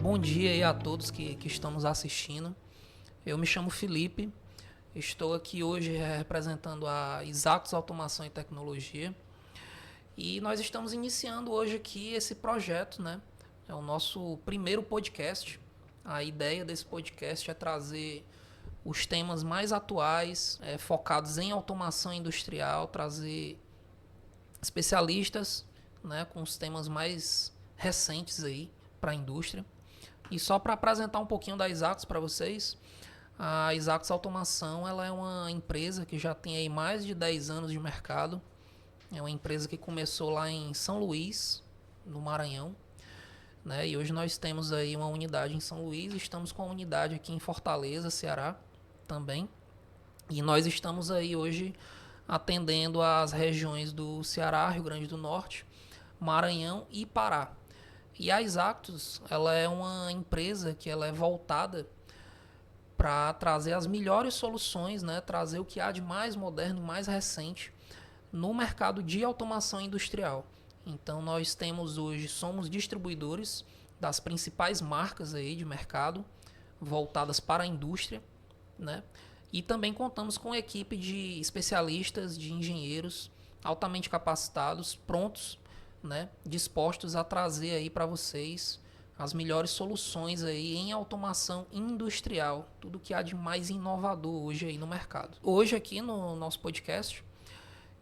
Bom dia aí a todos que estão nos assistindo. Eu me chamo Felipe, estou aqui hoje representando a Exatos Automação e Tecnologia e nós estamos iniciando hoje aqui esse projeto, né? É o nosso primeiro podcast. A ideia desse podcast é trazer os temas mais atuais, focados em automação industrial, trazer especialistas, né, com os temas mais recentes aí para a indústria. E só para apresentar um pouquinho da Exatos para vocês, a Exatos Automação ela é uma empresa que já tem aí mais de 10 anos de mercado. É uma empresa que começou lá em São Luís, no Maranhão, né? E hoje nós temos aí uma unidade em São Luís, estamos com a unidade aqui em Fortaleza, Ceará, também. E nós estamos aí hoje atendendo as regiões do Ceará, Rio Grande do Norte, Maranhão e Pará. E a Exatos, ela é uma empresa que ela é voltada para trazer as melhores soluções, né? Trazer o que há de mais moderno, mais recente no mercado de automação industrial. Então nós temos hoje, somos distribuidores das principais marcas aí de mercado voltadas para a indústria, né? E também contamos com uma equipe de especialistas, de engenheiros altamente capacitados, prontos, né, dispostos a trazer aí para vocês as melhores soluções aí em automação industrial, tudo que há de mais inovador hoje aí no mercado. Hoje aqui no nosso podcast,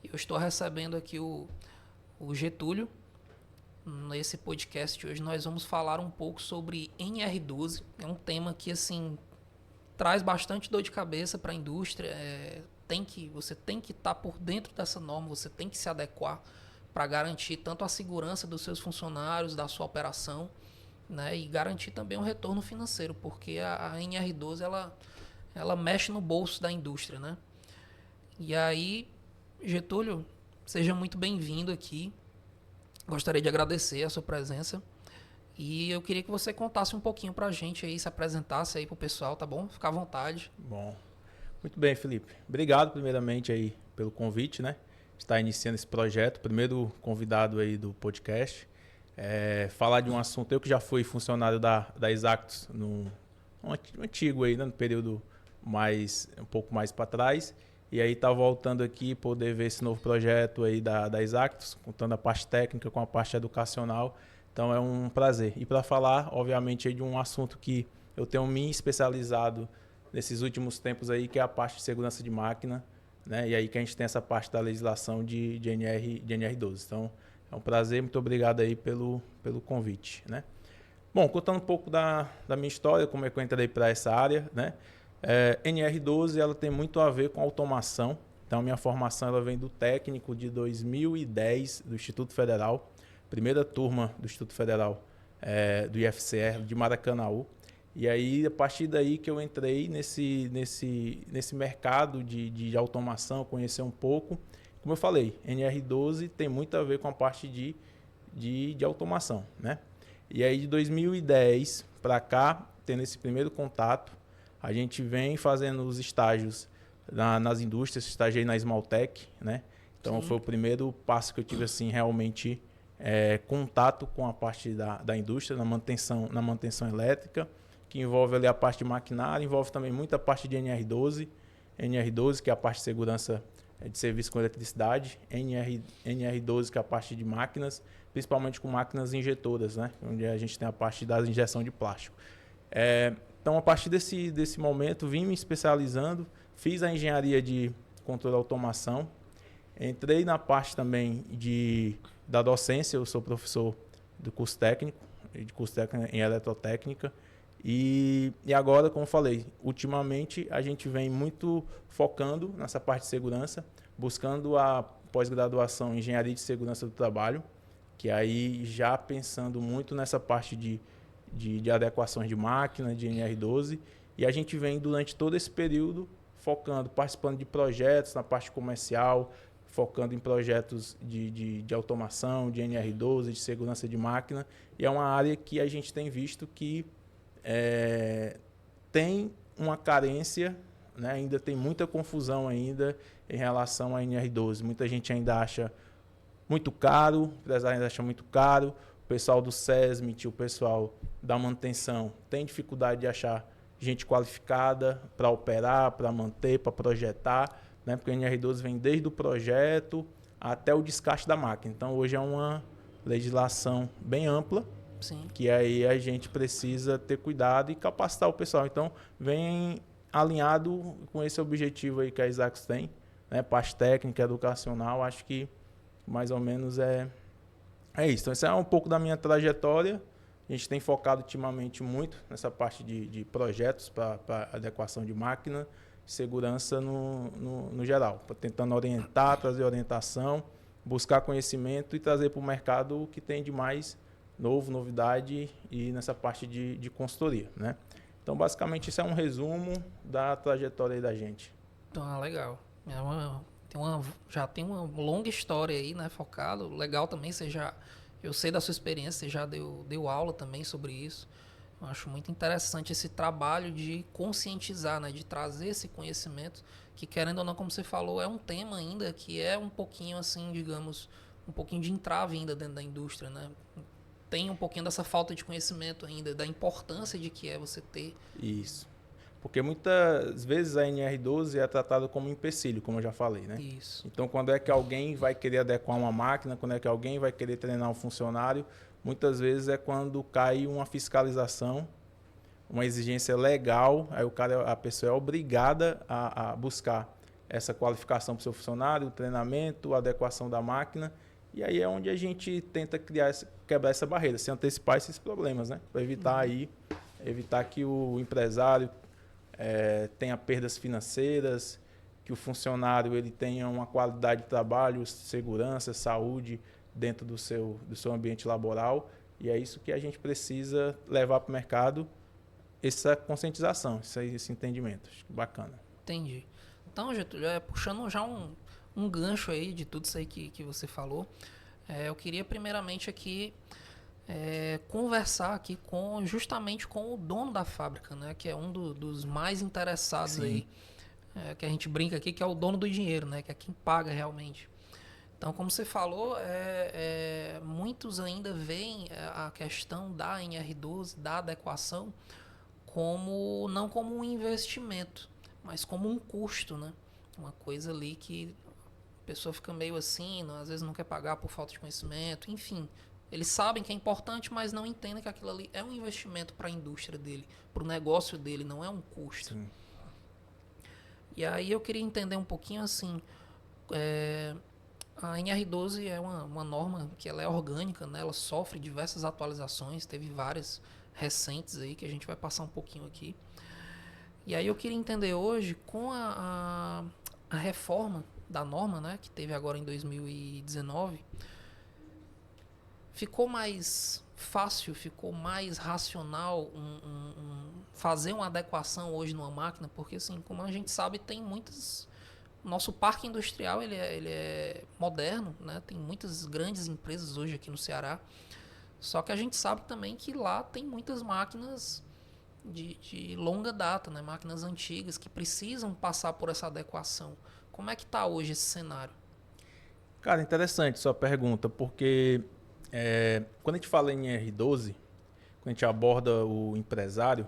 eu estou recebendo aqui o Getúlio. Nesse podcast hoje nós vamos falar um pouco sobre NR12. É um tema que assim traz bastante dor de cabeça para a indústria. Você tem que estar por dentro dessa norma, você tem que se adequar para garantir tanto a segurança dos seus funcionários, da sua operação, né, e garantir também um retorno financeiro, porque a NR12 ela mexe no bolso da indústria, né? E aí, Getúlio, seja muito bem-vindo aqui. Gostaria de agradecer a sua presença. E eu queria que você contasse um pouquinho pra gente aí, se apresentasse aí pro pessoal, tá bom? Fica à vontade. Bom, muito bem, Felipe. Obrigado primeiramente aí pelo convite, né? Estar iniciando esse projeto, primeiro convidado aí do podcast. Falar de um assunto, eu que já fui funcionário da Exatos no antigo aí, né? No período um pouco mais para trás. E aí tá voltando aqui, poder ver esse novo projeto aí da Exatos, contando a parte técnica com a parte educacional. Então é um prazer. E para falar, obviamente, aí de um assunto que eu tenho me especializado nesses últimos tempos aí, que é a parte de segurança de máquina, né? E aí que a gente tem essa parte da legislação de NR12. Então é um prazer, muito obrigado aí pelo convite, né? Bom, contando um pouco da minha história, como é que eu entrei para essa área, né? NR12 ela tem muito a ver com automação. Então minha formação ela vem do técnico de 2010 do Instituto Federal, primeira turma do Instituto Federal do IFCR de Maracanaú. E aí, a partir daí que eu entrei nesse mercado de automação, conhecer um pouco. Como eu falei, NR12 tem muito a ver com a parte de automação, né? E aí, de 2010 para cá, tendo esse primeiro contato, a gente vem fazendo os estágios nas indústrias, estagiei na Esmaltec, né? Então, Sim. Foi o primeiro passo que eu tive, assim, realmente contato com a parte da indústria, na manutenção elétrica, que envolve ali a parte de maquinário, envolve também muita parte de NR12, que é a parte de segurança de serviço com eletricidade, NR12, que é a parte de máquinas, principalmente com máquinas injetoras, né? Onde a gente tem a parte da injeção de plástico. Então, a partir desse momento, vim me especializando, fiz a engenharia de controle e automação, entrei na parte também da docência, eu sou professor de curso técnico em eletrotécnica. E agora, como falei, ultimamente a gente vem muito focando nessa parte de segurança, buscando a pós-graduação em Engenharia de Segurança do Trabalho, que aí já pensando muito nessa parte de adequações de máquina, de NR12, e a gente vem durante todo esse período focando, participando de projetos na parte comercial, focando em projetos de automação, de NR12, de segurança de máquina, e é uma área que a gente tem visto que tem uma carência, né? Ainda tem muita confusão ainda em relação à NR12. Muita gente ainda acha muito caro, o empresário ainda acha muito caro, o pessoal do SESMIT, o pessoal da manutenção tem dificuldade de achar gente qualificada para operar, para manter, para projetar, né? Porque o NR12 vem desde o projeto até o descarte da máquina. Então, hoje é uma legislação bem ampla, Sim. que aí a gente precisa ter cuidado e capacitar o pessoal. Então, vem alinhado com esse objetivo aí que a Isaacs tem, né? Parte técnica, educacional, acho que mais ou menos é isso. Então, essa é um pouco da minha trajetória. A gente tem focado ultimamente muito nessa parte de projetos para adequação de máquina, segurança no geral, tentando orientar, trazer orientação, buscar conhecimento e trazer para o mercado o que tem de mais novidade e nessa parte de consultoria, né? Então, basicamente, isso é um resumo da trajetória aí da gente. Então, legal. Já tem uma longa história aí, né? Focado. Legal também, eu sei da sua experiência, você já deu aula também sobre isso. Eu acho muito interessante esse trabalho de conscientizar, né? De trazer esse conhecimento, que querendo ou não, como você falou, é um tema ainda que é um pouquinho assim, digamos, um pouquinho de entrave ainda dentro da indústria, né? Tem um pouquinho dessa falta de conhecimento ainda, da importância de que é você ter. Isso. Porque muitas vezes a NR12 é tratada como empecilho, como eu já falei, né? Isso. Então, quando é que alguém vai querer adequar uma máquina, quando é que alguém vai querer treinar um funcionário, muitas vezes é quando cai uma fiscalização, uma exigência legal, aí a pessoa é obrigada a buscar essa qualificação para o seu funcionário, o treinamento, a adequação da máquina, e aí é onde a gente tenta quebrar essa barreira, se antecipar esses problemas, né? Para evitar que o empresário tenha perdas financeiras, que o funcionário ele tenha uma qualidade de trabalho, segurança, saúde dentro do seu ambiente laboral. E é isso que a gente precisa levar para o mercado, essa conscientização, esse entendimento. Acho que bacana. Entendi. Então, Getúlio, puxando já um gancho aí de tudo isso aí que você falou, eu queria primeiramente aqui conversar aqui justamente com o dono da fábrica, né, que é um dos mais interessados. Sim. Aí, que a gente brinca aqui, que é o dono do dinheiro, né, que é quem paga realmente. Então, como você falou, muitos ainda veem a questão da NR12, da adequação, não como um investimento, mas como um custo, né? Uma coisa ali que a pessoa fica meio assim, às vezes não quer pagar por falta de conhecimento, enfim. Eles sabem que é importante, mas não entendem que aquilo ali é um investimento para a indústria dele, para o negócio dele, não é um custo. Sim. E aí eu queria entender um pouquinho assim, a NR12 é uma norma que ela é orgânica, né? Ela sofre diversas atualizações, teve várias recentes aí que a gente vai passar um pouquinho aqui. E aí eu queria entender hoje, com a reforma da norma, né, que teve agora em 2019, ficou mais fácil, ficou mais racional fazer uma adequação hoje numa máquina, porque assim, como a gente sabe, tem muitas... Nosso parque industrial ele é moderno, né? Tem muitas grandes empresas hoje aqui no Ceará. Só que a gente sabe também que lá tem muitas máquinas de longa data, né? Máquinas antigas que precisam passar por essa adequação. Como é que está hoje esse cenário? Cara, interessante sua pergunta, porque quando a gente fala em R12, quando a gente aborda o empresário,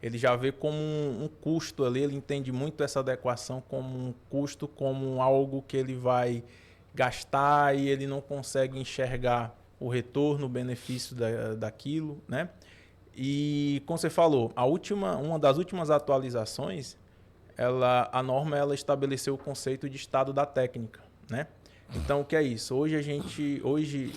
ele já vê como um custo ali, ele entende muito essa adequação como um custo, como algo que ele vai gastar e ele não consegue enxergar o retorno, o benefício daquilo, né? E como você falou, uma das últimas atualizações, a norma estabeleceu o conceito de estado da técnica, né? Então, o que é isso? Hoje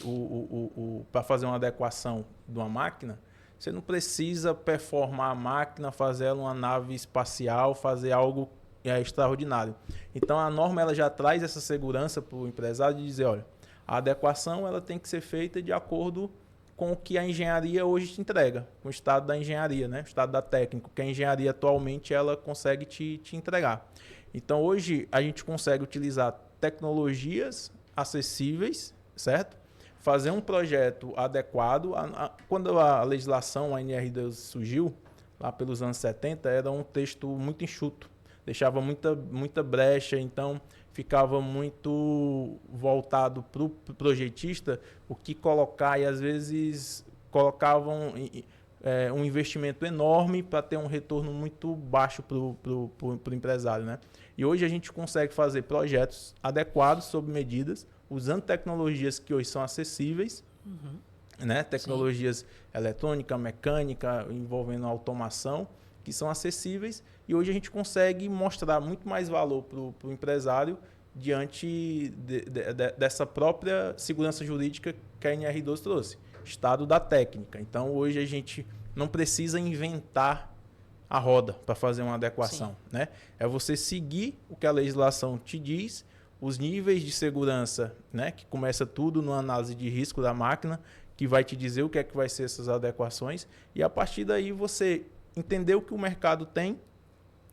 para fazer uma adequação de uma máquina, você não precisa performar a máquina, fazer uma nave espacial, fazer algo extraordinário. Então, a norma ela já traz essa segurança para o empresário de dizer, olha, a adequação ela tem que ser feita de acordo com o que a engenharia hoje te entrega, com o estado da engenharia, né? O estado da técnica, que a engenharia atualmente ela consegue te entregar. Então, hoje, a gente consegue utilizar tecnologias acessíveis, certo? Fazer um projeto adequado. Quando a legislação, a NR12 surgiu, lá pelos anos 70, era um texto muito enxuto. deixava muita brecha, então ficava muito voltado para o projetista o que colocar, e às vezes colocavam um investimento enorme para ter um retorno muito baixo para o empresário, né? E hoje a gente consegue fazer projetos adequados sob medidas, usando tecnologias que hoje são acessíveis, né? Tecnologias eletrônica, mecânica, envolvendo automação, que são acessíveis, e hoje a gente consegue mostrar muito mais valor para o empresário diante dessa própria segurança jurídica que a NR12 trouxe, estado da técnica. Então, hoje a gente não precisa inventar a roda para fazer uma adequação, né? É você seguir o que a legislação te diz, os níveis de segurança, né? Que começa tudo na análise de risco da máquina, que vai te dizer o que é que vai ser essas adequações, e a partir daí você entender o que o mercado tem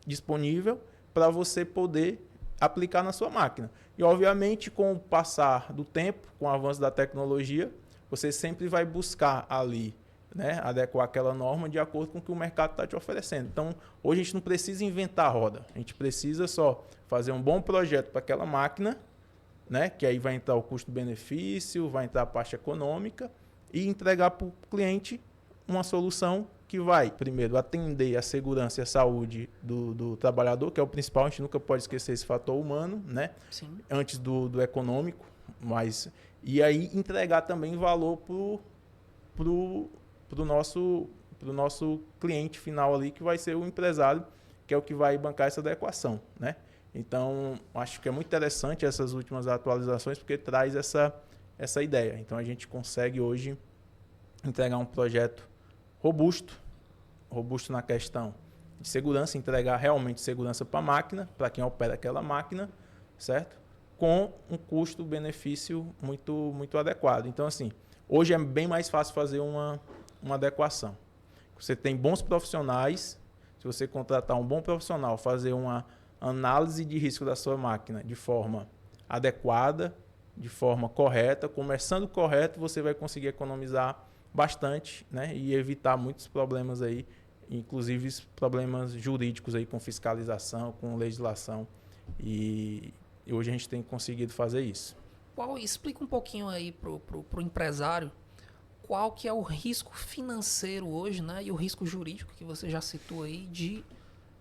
disponível para você poder aplicar na sua máquina. E, obviamente, com o passar do tempo, com o avanço da tecnologia, você sempre vai buscar ali, né, adequar aquela norma de acordo com o que o mercado está te oferecendo. Então, hoje a gente não precisa inventar a roda. A gente precisa só fazer um bom projeto para aquela máquina, né, que aí vai entrar o custo-benefício, vai entrar a parte econômica, e entregar para o cliente uma solução que vai, primeiro, atender a segurança e a saúde do trabalhador, que é o principal. A gente nunca pode esquecer esse fator humano, né? Sim. Antes do econômico, e aí entregar também valor pro nosso cliente final ali, que vai ser o empresário, que é o que vai bancar essa adequação, né? Então, acho que é muito interessante essas últimas atualizações, porque traz essa ideia. Então, a gente consegue hoje entregar um projeto robusto na questão de segurança, entregar realmente segurança para a máquina, para quem opera aquela máquina, certo? Com um custo-benefício muito adequado. Então, assim, hoje é bem mais fácil fazer uma adequação. Você tem bons profissionais, se você contratar um bom profissional, fazer uma análise de risco da sua máquina de forma adequada, de forma correta, começando correto, você vai conseguir economizar bastante, né? E evitar muitos problemas aí, inclusive problemas jurídicos aí com fiscalização, com legislação. E hoje a gente tem conseguido fazer isso. Explica um pouquinho aí pro empresário qual que é o risco financeiro hoje, né? E o risco jurídico que você já citou aí de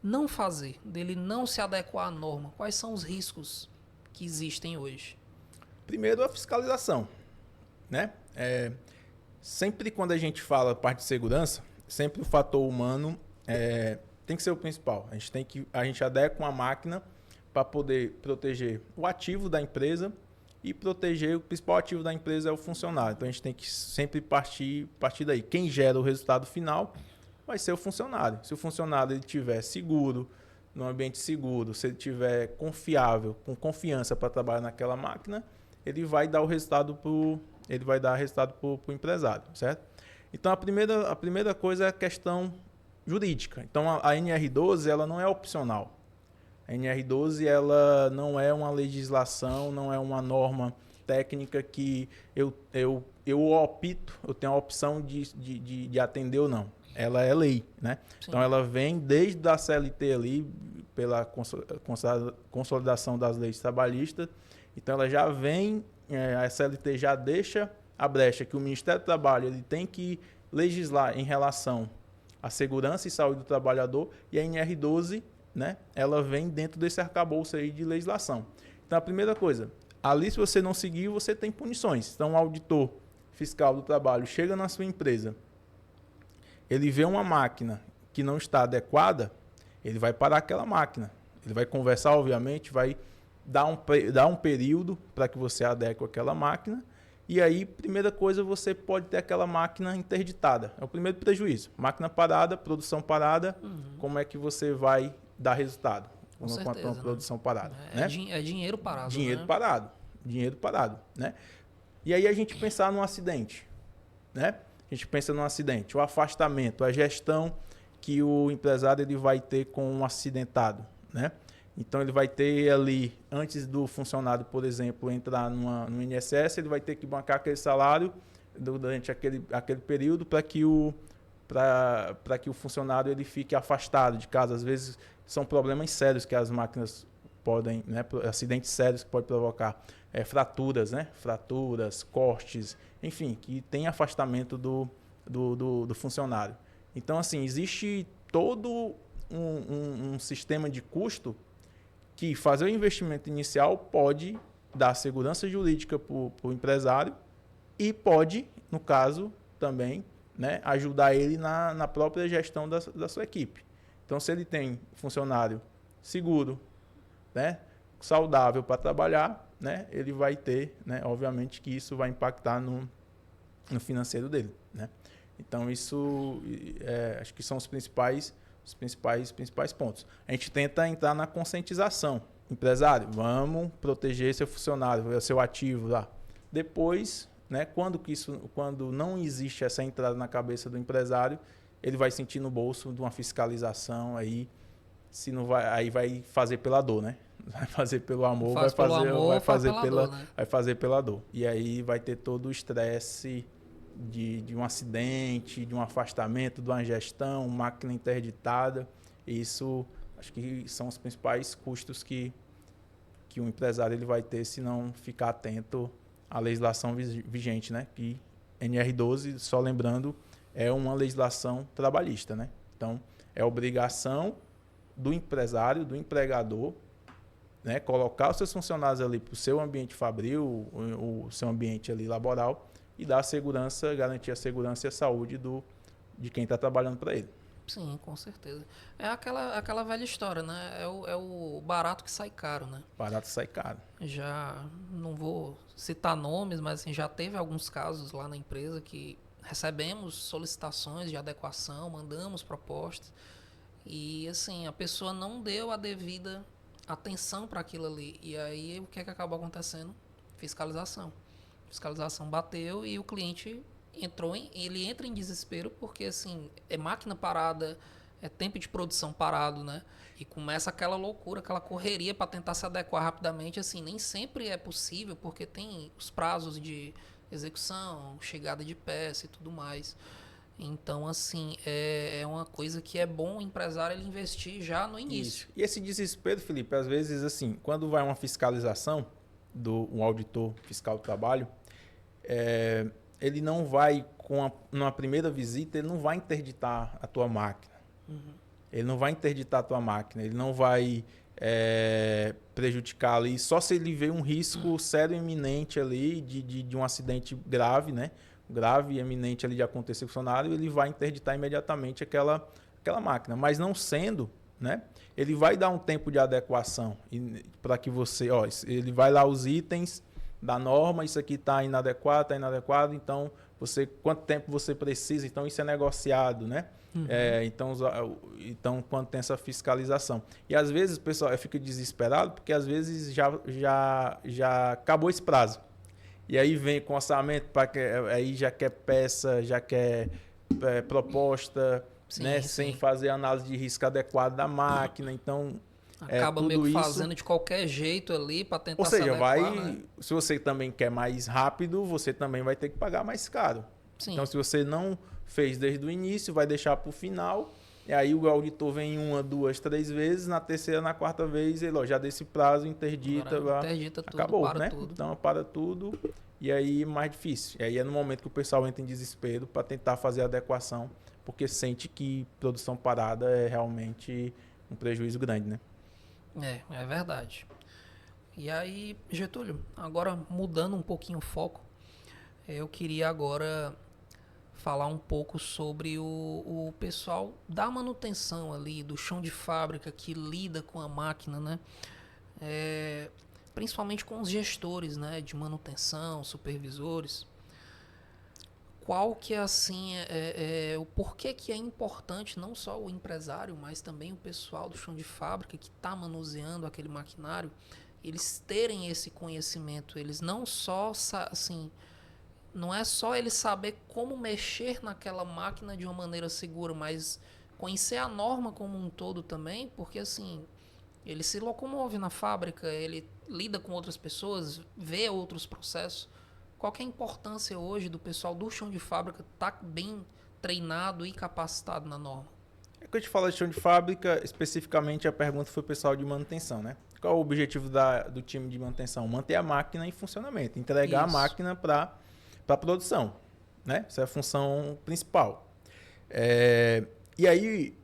não fazer, dele não se adequar à norma. Quais são os riscos que existem hoje? Primeiro, a fiscalização, né? Sempre quando a gente fala parte de segurança, sempre o fator humano tem que ser o principal. A gente adequa uma máquina para poder proteger o ativo da empresa e proteger o principal ativo da empresa é o funcionário. Então a gente tem que sempre partir daí. Quem gera o resultado final vai ser o funcionário. Se o funcionário ele estiver seguro, num ambiente seguro, se ele estiver confiável, com confiança para trabalhar naquela máquina, ele vai dar o resultado para o empresário, certo? Então, a primeira coisa é a questão jurídica. Então, a NR12 ela não é opcional. A NR12 ela não é uma legislação, não é uma norma técnica que eu opto, eu tenho a opção de atender ou não. Ela é lei, né? Sim. Então, ela vem desde a CLT ali, pela consolidação das leis trabalhistas. Então, ela já vem, a CLT já deixa a brecha que o Ministério do Trabalho ele tem que legislar em relação à segurança e saúde do trabalhador, e a NR12, né, ela vem dentro desse arcabouço aí de legislação. Então, a primeira coisa, ali se você não seguir, você tem punições. Então, o auditor fiscal do trabalho chega na sua empresa, ele vê uma máquina que não está adequada, ele vai parar aquela máquina. Ele vai conversar, obviamente, vai dar um período para que você adeque aquela máquina. E aí, primeira coisa, você pode ter aquela máquina interditada. É o primeiro prejuízo. Máquina parada, produção parada, como é que você vai dar resultado? Com certeza, uma produção parada. É dinheiro parado. Dinheiro né? parado. Dinheiro parado, né? E aí a gente pensar num acidente, né? A gente pensa num acidente, o afastamento, a gestão que o empresário ele vai ter com um acidentado, né? Então, ele vai ter ali, antes do funcionário, por exemplo, entrar no INSS, ele vai ter que bancar aquele salário durante aquele período para para que o funcionário ele fique afastado de casa. Às vezes são problemas sérios que as máquinas podem, né, acidentes sérios que podem provocar, fraturas, né, fraturas, cortes, enfim, que tem afastamento do funcionário. Então, assim, existe todo um sistema de custo que fazer o investimento inicial pode dar segurança jurídica para o empresário e pode, no caso, também, né, ajudar ele na própria gestão da sua equipe. Então, se ele tem funcionário seguro, né, saudável para trabalhar, né, ele vai ter, né, obviamente que isso vai impactar no financeiro dele, né? Então, isso acho que são os principais pontos. A gente tenta entrar na conscientização. Empresário, vamos proteger seu funcionário, seu ativo lá. Depois, né, quando não existe essa entrada na cabeça do empresário, ele vai sentir no bolso de uma fiscalização, aí, se não vai, aí vai fazer pela dor, né? Vai fazer pelo amor, vai fazer pela dor. E aí vai ter todo o estresse de um acidente, de um afastamento, de uma gestão, máquina interditada. Isso, acho que são os principais custos que o empresário ele vai ter se não ficar atento à legislação vigente, né? Que NR12, só lembrando, é uma legislação trabalhista, né? Então, é obrigação do empresário, do empregador, né, colocar os seus funcionários ali para o seu ambiente fabril, o seu ambiente ali laboral, e dar segurança, garantir a segurança e a saúde de quem está trabalhando para ele. Sim, com certeza. É aquela velha história, né? É o barato que sai caro, né? Barato sai caro. Já não vou citar nomes, mas assim, já teve alguns casos lá na empresa que recebemos solicitações de adequação, mandamos propostas e assim, a pessoa não deu a devida atenção para aquilo ali. E aí o que é que acabou acontecendo? Fiscalização. Fiscalização bateu e o cliente ele entra em desespero porque assim, é máquina parada, é tempo de produção parado, né? E começa aquela loucura, aquela correria para tentar se adequar rapidamente, assim, nem sempre é possível porque tem os prazos de execução, chegada de peça e tudo mais. Então, assim, é uma coisa que é bom o empresário ele investir já no início. Isso. E esse desespero, Felipe, às vezes, assim, quando vai uma fiscalização um auditor fiscal do trabalho, ele não vai, numa primeira visita, ele não vai interditar a tua máquina. Uhum. Ele não vai interditar a tua máquina, ele não vai prejudicar ali, só se ele vê um risco sério e iminente ali de um acidente grave, né? Grave e iminente ali de acontecer com o funcionário, ele vai interditar imediatamente aquela máquina. Mas não sendo, né? Ele vai dar um tempo de adequação para que você, ele vai lá os itens da norma, isso aqui está inadequado, então quanto tempo você precisa, então isso é negociado, né? Uhum. Então, quando tem essa fiscalização. E às vezes o pessoal fica desesperado, porque às vezes já acabou esse prazo. E aí vem com orçamento, aí já quer peça, já quer proposta, sim, né? Sim. Sem fazer análise de risco adequada da máquina. Então, acaba meio que fazendo de qualquer jeito ali para tentar se adequar, né? Se você também quer mais rápido, você também vai ter que pagar mais caro. Sim. Então, se você não fez desde o início, vai deixar para o final. E aí o auditor vem 1, 2, 3 vezes, na terceira, na quarta vez, ele já desse prazo, interdita tudo, acabou, para, né? Tudo. Então para tudo e aí mais difícil. E aí é no momento que o pessoal entra em desespero para tentar fazer a adequação, porque sente que produção parada é realmente um prejuízo grande, né? É verdade. E aí, Getúlio, agora mudando um pouquinho o foco, eu queria agora falar um pouco sobre o pessoal da manutenção ali, do chão de fábrica que lida com a máquina, né? Principalmente com os gestores, né, de manutenção, supervisores. Qual que é assim, o porquê que é importante não só o empresário, mas também o pessoal do chão de fábrica que está manuseando aquele maquinário, eles terem esse conhecimento, eles não só assim, não é só ele saber como mexer naquela máquina de uma maneira segura, mas conhecer a norma como um todo também, porque assim, ele se locomove na fábrica, ele lida com outras pessoas, vê outros processos. Qual que é a importância hoje do pessoal do chão de fábrica estar bem treinado e capacitado na norma? É que eu te falo de chão de fábrica, especificamente a pergunta foi o pessoal de manutenção, né? Qual é o objetivo do time de manutenção? Manter a máquina em funcionamento, entregar a máquina para a produção, né? Essa é a função principal. E aí,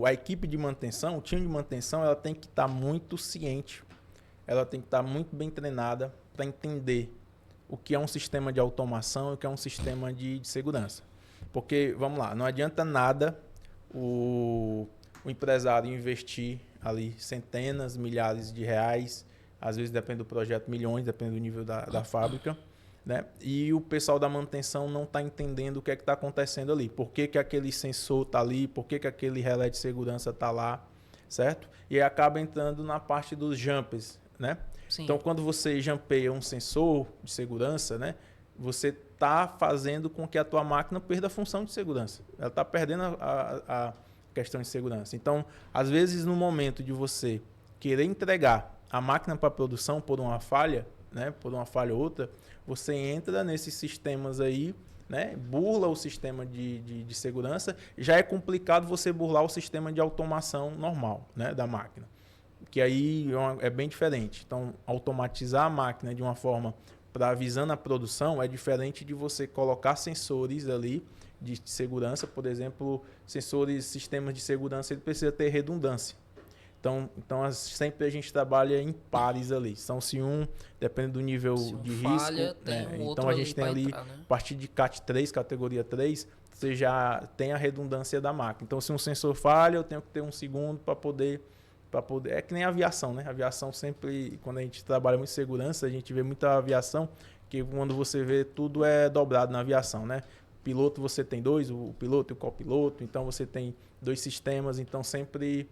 a equipe de manutenção, o time de manutenção, ela tem que estar muito ciente, ela tem que estar muito bem treinada para entender o que é um sistema de automação e o que é um sistema de segurança. Porque, vamos lá, não adianta nada o empresário investir ali centenas, milhares de reais, às vezes depende do projeto, milhões, depende do nível da fábrica, né? E o pessoal da manutenção não está entendendo o que é que está acontecendo ali. Por que que aquele sensor está ali, por que que aquele relé de segurança está lá, certo? E aí acaba entrando na parte dos jumpers, né? Sim. Então, quando você jampeia um sensor de segurança, né, você está fazendo com que a tua máquina perda a função de segurança. Ela está perdendo a questão de segurança. Então, às vezes, no momento de você querer entregar a máquina para a produção por uma falha, né, por uma falha ou outra, você entra nesses sistemas aí, né, burla o sistema de segurança. Já é complicado você burlar o sistema de automação normal, né, da máquina, que aí é bem diferente. Então, automatizar a máquina de uma forma para visando a produção é diferente de você colocar sensores ali de segurança. Por exemplo, sistemas de segurança, ele precisa ter redundância. Então sempre a gente trabalha em pares ali. Então, se depende do nível de falha, risco, tem né? um Então a gente tem ali, entrar, né? a partir de CAT 3, categoria 3, você já tem a redundância da máquina. Então, se um sensor falha, eu tenho que ter um segundo para poder... É que nem a aviação, né? A aviação sempre, quando a gente trabalha muito em segurança, a gente vê muita aviação, que quando você vê, tudo é dobrado na aviação, né? Piloto você tem dois, o piloto e o copiloto, então você tem dois sistemas, então sempre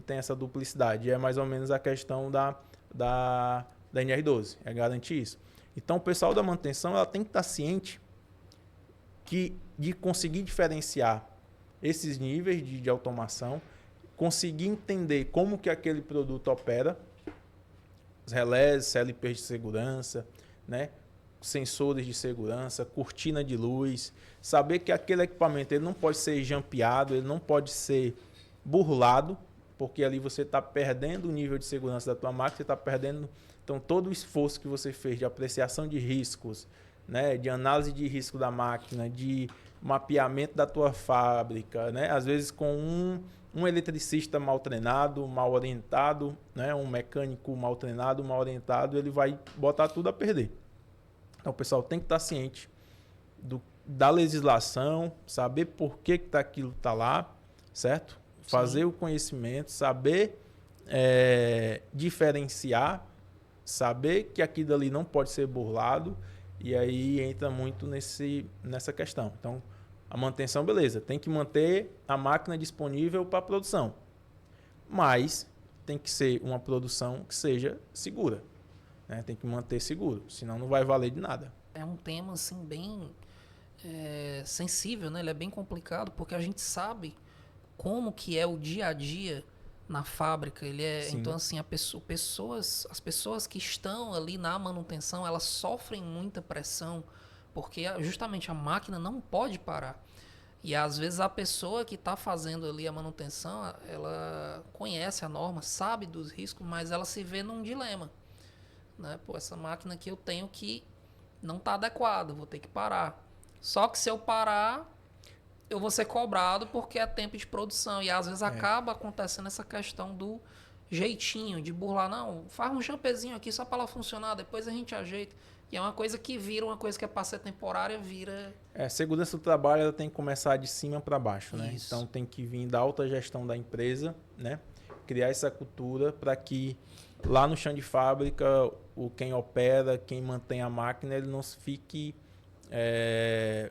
tem essa duplicidade. E é mais ou menos a questão da NR12, é garantir isso. Então o pessoal da manutenção, ela tem que estar ciente de conseguir diferenciar esses níveis de automação, conseguir entender como que aquele produto opera, os relés, CLPs de segurança, né? Sensores de segurança, cortina de luz, saber que aquele equipamento ele não pode ser jampeado, ele não pode ser burlado, porque ali você está perdendo o nível de segurança da tua máquina, você está perdendo então, todo o esforço que você fez de apreciação de riscos, né? De análise de risco da máquina, de mapeamento da tua fábrica, né? Às vezes com um eletricista mal treinado, mal orientado, né? Um mecânico mal treinado, mal orientado, ele vai botar tudo a perder. Então, o pessoal tem que estar ciente da legislação, saber por que aquilo está lá, certo? Sim. Fazer o conhecimento, saber diferenciar, saber que aquilo ali não pode ser burlado, e aí entra muito nessa questão. Então, a manutenção, beleza, tem que manter a máquina disponível para a produção, mas tem que ser uma produção que seja segura, né? Tem que manter seguro, senão não vai valer de nada. É um tema assim bem sensível, né? Ele é bem complicado porque a gente sabe como que é o dia a dia na fábrica. Então assim, as pessoas que estão ali na manutenção, elas sofrem muita pressão, porque justamente a máquina não pode parar. E às vezes a pessoa que está fazendo ali a manutenção, ela conhece a norma, sabe dos riscos, mas ela se vê num dilema, né? Pô, essa máquina que eu tenho que não está adequada, vou ter que parar. Só que se eu parar, eu vou ser cobrado porque é tempo de produção. E às vezes acaba acontecendo essa questão do jeitinho, de burlar. Não, faz um jampezinho aqui só para ela funcionar, depois a gente ajeita. E é uma coisa que vira, uma coisa que é para ser temporária, vira... Segurança do trabalho, ela tem que começar de cima para baixo, né? Isso. Então tem que vir da alta gestão da empresa, né? Criar essa cultura para que lá no chão de fábrica, quem opera, quem mantém a máquina, ele não fique,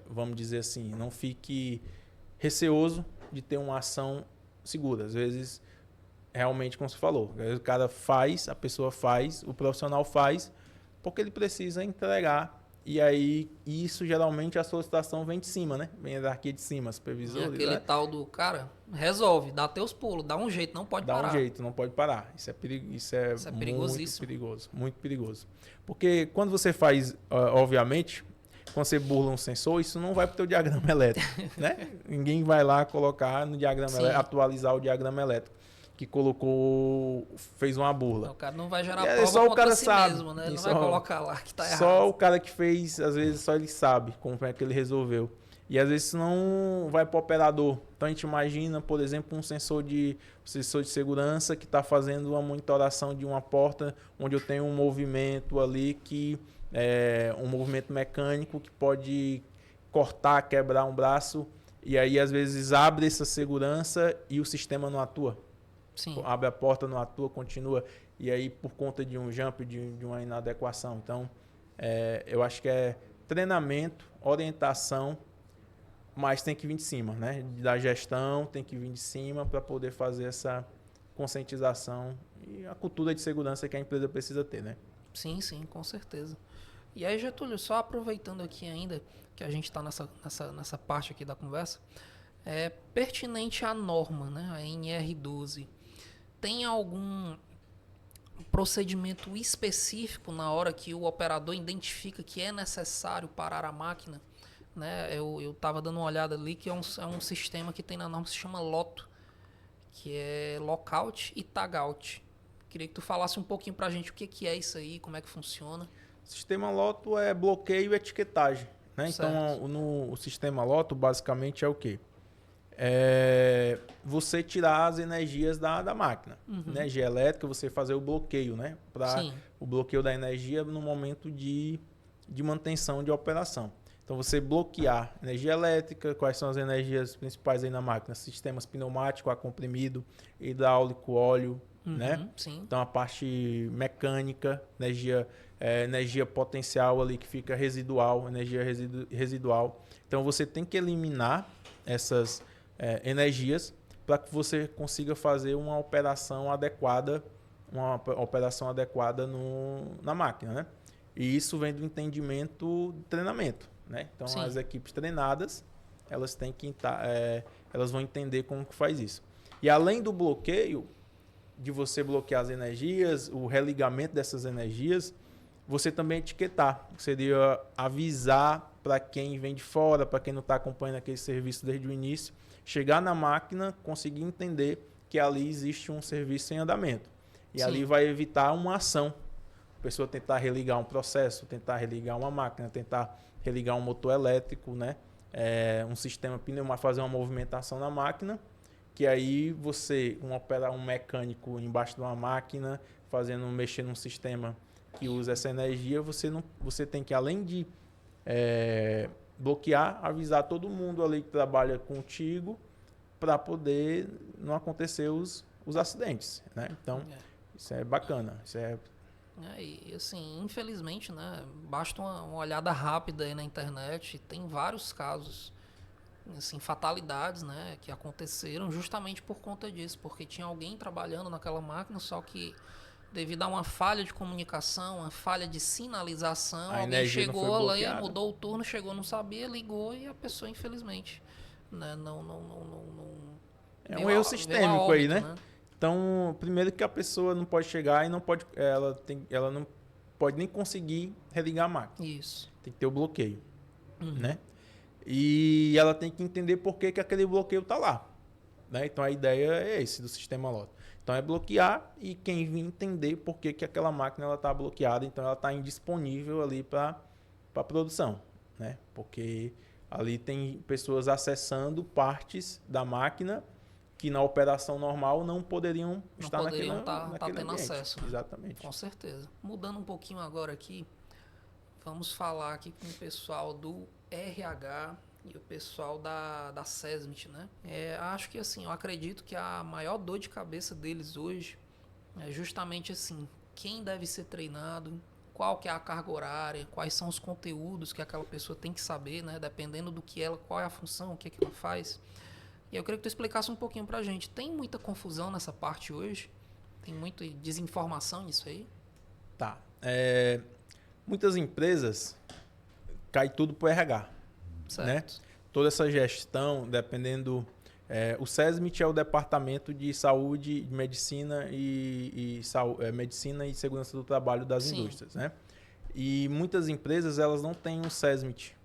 vamos dizer assim, não fique receoso de ter uma ação segura. Às vezes, realmente, como você falou, o cara faz, a pessoa faz, o profissional faz, porque ele precisa entregar. E aí, isso geralmente a solicitação vem de cima, né? Vem da hierarquia de cima, supervisor. E aquele tal do cara, resolve, dá teus pulos, dá um jeito, não pode parar. Dá um jeito, não pode parar. Isso é perigosíssimo. Muito perigoso. Muito perigoso. Porque quando você faz, obviamente, quando você burla um sensor, isso não vai para o teu diagrama elétrico, né? Ninguém vai lá colocar no diagrama elétrico, atualizar o diagrama elétrico que colocou, fez uma burla. O cara não vai gerar E prova só o contra cara si sabe. mesmo, né? Ele não Só, vai colocar lá que tá errado. só o cara que fez, às vezes, só ele sabe como é que ele resolveu. E às vezes isso não vai para o operador. Então a gente imagina, por exemplo, um sensor de segurança que está fazendo uma monitoração de uma porta onde eu tenho um movimento ali que é um movimento mecânico que pode cortar, quebrar um braço. E aí às vezes abre essa segurança e o sistema não atua. Sim. Abre a porta, não atua, continua. E aí por conta de um jump, de uma inadequação. Então eu acho que é treinamento, orientação, mas tem que vir de cima, né? Da gestão tem que vir de cima para poder fazer essa conscientização e a cultura de segurança que a empresa precisa ter, né? Sim, sim, com certeza. E aí, Getúlio, só aproveitando aqui ainda, que a gente está nessa parte aqui da conversa, é pertinente à norma, né? A NR12. Tem algum procedimento específico na hora que o operador identifica que é necessário parar a máquina? Né? Eu estava dando uma olhada ali que é um sistema que tem na norma que se chama LOTO, que é Lockout e Tagout. Queria que tu falasse um pouquinho para a gente o que é isso aí, como é que funciona. O sistema LOTO é bloqueio e etiquetagem, né? Então, no sistema LOTO, basicamente é o quê? É você tirar as energias da máquina. Energia elétrica, você fazer o bloqueio, né? Para o bloqueio da energia no momento de manutenção de operação. Então, você bloquear energia elétrica, quais são as energias principais aí na máquina? Sistemas pneumático, ar comprimido, hidráulico, óleo, né? Sim. Então, a parte mecânica, energia potencial ali que fica residual, energia residual. Então, você tem que eliminar essas energias para que você consiga fazer uma operação adequada, na máquina, né? E isso vem do entendimento do treinamento, né? Então, as equipes treinadas, elas têm que elas vão entender como que faz isso. E além do bloqueio, de você bloquear as energias, o religamento dessas energias, você também etiquetar. Seria avisar para quem vem de fora, para quem não está acompanhando aquele serviço desde o início, chegar na máquina, conseguir entender que ali existe um serviço em andamento. E ali vai evitar uma ação. A pessoa tentar religar um processo, tentar religar uma máquina, tentar religar um motor elétrico, né? Um sistema pneumático, fazer uma movimentação na máquina, que aí um mecânico embaixo de uma máquina, mexer num sistema que usa essa energia, você tem que, além de bloquear, avisar todo mundo ali que trabalha contigo para poder não acontecer os acidentes, né? Então, isso é bacana, E assim, infelizmente, né, basta uma olhada rápida aí na internet, tem vários casos, assim, fatalidades, né, que aconteceram justamente por conta disso, porque tinha alguém trabalhando naquela máquina, só que devido a uma falha de comunicação, uma falha de sinalização, alguém chegou lá e mudou o turno, chegou, não sabia, ligou e a pessoa, infelizmente, né, é um erro sistêmico aí, né? Né? Então, primeiro que a pessoa não pode chegar e ela não pode nem conseguir religar a máquina. Isso. Tem que ter o bloqueio, né? E ela tem que entender por que aquele bloqueio está lá, né? Então, a ideia é esse do sistema LOTO. Então, é bloquear e quem vir entender por que aquela máquina está bloqueada, então ela está indisponível ali para produção, né? Porque ali tem pessoas acessando partes da máquina que na operação normal não poderiam estar naquele tendo ambiente. acesso. Né? Exatamente. Com certeza. Mudando um pouquinho agora aqui, vamos falar aqui com o pessoal do RH e o pessoal da SESMIT, né? Acho que assim, eu acredito que a maior dor de cabeça deles hoje é justamente assim, quem deve ser treinado, qual que é a carga horária, quais são os conteúdos que aquela pessoa tem que saber, né? Dependendo do que qual é a função, o que ela faz. E eu queria que tu explicasse um pouquinho pra gente. Tem muita confusão nessa parte hoje? Tem muita desinformação nisso aí? Tá. Muitas empresas cai tudo pro RH. Certo. Né? Toda essa gestão, dependendo... o SESMIT é o Departamento de Saúde, Medicina Medicina e Segurança do Trabalho das Indústrias. Né? E muitas empresas elas não têm um SESMIT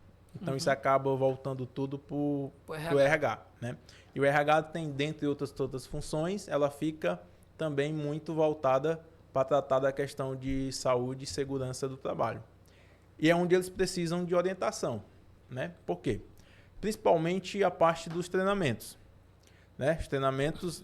Então isso acaba voltando tudo para o RH, né? E o RH tem, dentre outras funções, ela fica também muito voltada para tratar da questão de saúde e segurança do trabalho. E é onde eles precisam de orientação, né? Por quê? Principalmente a parte dos treinamentos, né? Os treinamentos